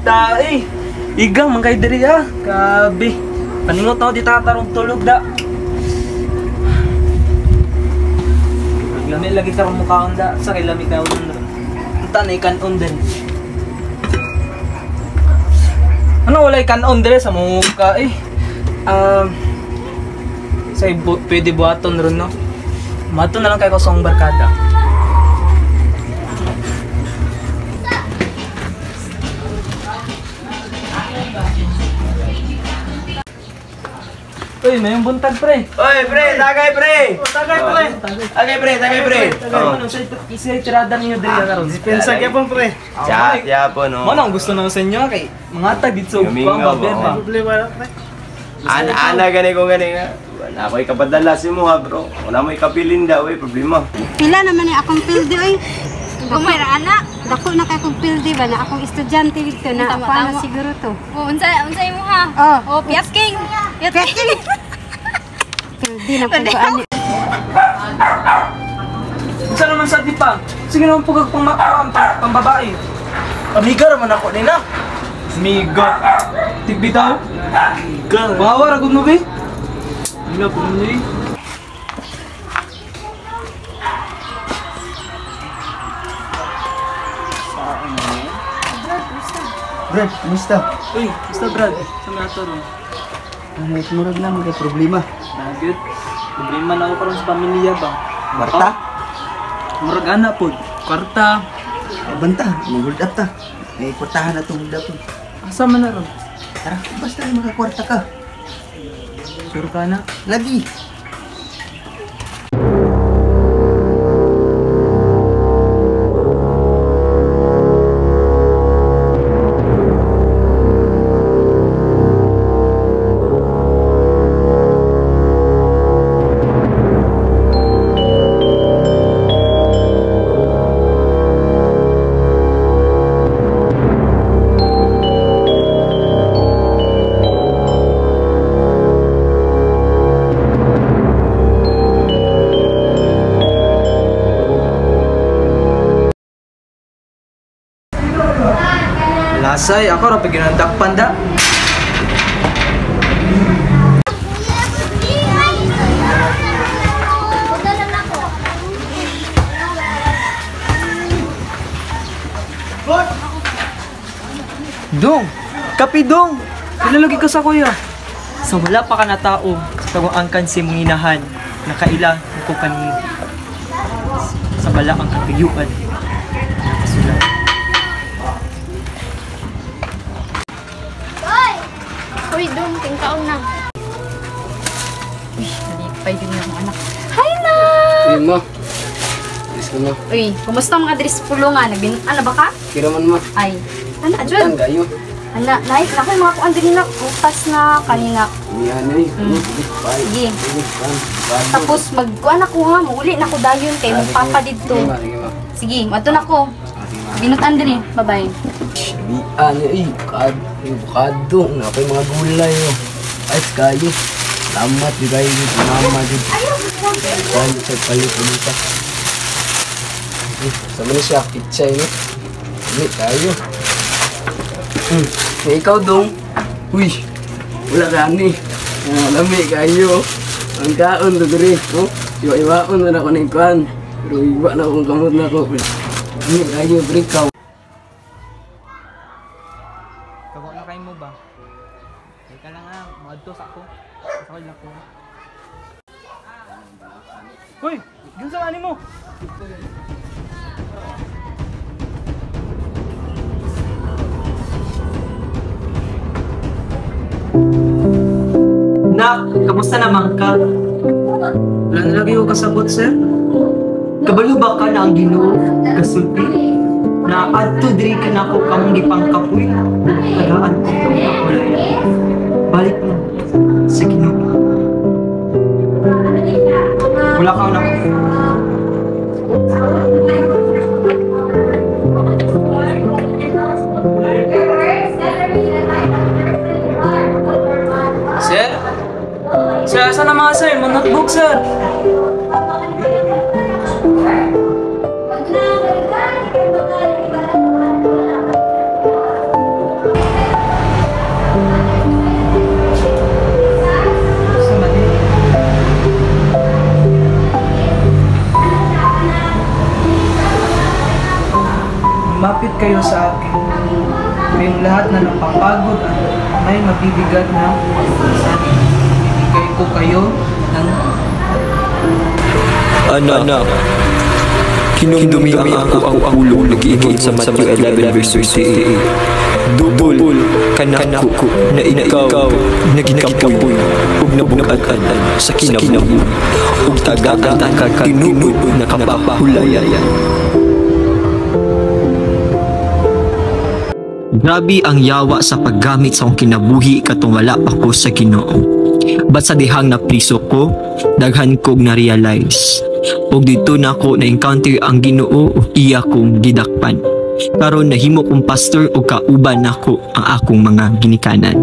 tae. Igang man kay diri ha. Grabe. Paningot ako di tatarong tulog da. Lami lagi karong mukhaon da. Sa kay lami ka unon ron. Unta na ikanon din. Ano wala ikanon dire sa mukha eh. Say pwede buhaton ron no. Mato na lang kay kosong barkada. Uy, may buntag pre. Oy, pre, tagay pre. Tagay pre. Tagay pre, tagay pre. Ano sa tirada niyo diri karon? Dispensa kaya po pre. Chat ya po no. Mo nang gusto na sa inyo kay mga tag dito ko ang ba. Problema pre. Ana gani ko gani nga. Wala ko'y kapadala si mo ha bro. Wala mo ikapilin daw eh, problema. Pila naman ni akong pildi oy. Kumara ana. Dako na kay akong pildi ba na akong estudyante dito na paano siguro to. Oh, unsay mo ha? Oh, Piat King. Piat King. Pildi na pud ani. Unsa naman sa dipa? Sige naman pugag pang babae. Amiga raman ako nina. Miga. Tigbitaw. Girl. Bawa ra gud mo be. Ina po ni. Brad, kumusta? Uy, basta Brad. Sa mga ron. Ano murag na mga problema? Nagit. Problema na ako karon sa pamilya ba? Barta? Murag ana pod. Kwarta. Banta, mag-hold up ta. May kwartahan na itong hold up. Asa man na ron? Tara, basta makakwarta ka. Sure ka na? Lagi. Lasay, ako ra paginandakpan da. Dong! Kapi dong! Kinalagi ka sa kuya. Sa wala pa ka na tao, sa angkan si mong inahan, nakaila ko kanino. Sa bala ang kapiyuan. Nakasulat. Uy, dong, tingkaon na. Uy, nalipay din yung anak. Hi na! Uy, ma. Alis ka na. Uy, kumusta mga diri sa pulungan? Nagbinutan na ba ka? Kira man, ma. Ay, ana, Tan Jud. kayo. Ana, like, ako yung mga kuan din na, utas na kanina. Yan eh. Sige. Tapos magkuan ako ha, mauli na ko dayon kay magpapa dito. Sige, mato na ko. Binutan din eh. Bye-bye. Ano eh. Bukado. Nga pa yung mga gulay oh. Ay, kayo. Salamat yung kayo. Mama dyan. Kayo sa palit ulit ah. Sama na siya. Pichay no. Hindi, kayo. Ikaw dong. Uy. Wala gani. Lami kayo. Ang kaon to diri. Iwa-iwaon na ako ng kuhan. Pero iwa na akong kamot na ako. Lami kayo. Brikaw. Kago na kayo mo ba? Teka lang ha, maadto sa ako. Sakal na ko. Hoy! Dun sa ani mo! Nak, kamusta naman ka? Wala na lagi ko kasabot, sir. Kabalo ba ka na ang Ginoo kasulti? Na adto diri ka na ko kamong gipangkapoy. Tagaan ko kang kakulay. Balik mo sa Ginoo. Wala ka na. Sir? Sir, asa na mga sir? Mga notebook, sir. kayo sa akin. Kayong lahat na napapagod at may mabibigat na sabi. Ibigay ko kayo ng Anak, kinumdumi ako ang ulo nag-iingon sa Matthew 11 verse 38. Dubol kanako na ikaw nagikapoy ug nabugat-an sa kinabuhi ug tagata ka tinuod na kapapahulayan. Grabe ang yawa sa paggamit sa akong kinabuhi katong wala pa ko sa Ginoo. But sa dihang na priso ko, daghan kog na-realize. Og dito na ako na-encounter ang Ginoo, iya kong gidakpan. Karon nahimo kong pastor o kauban nako ang akong mga ginikanan.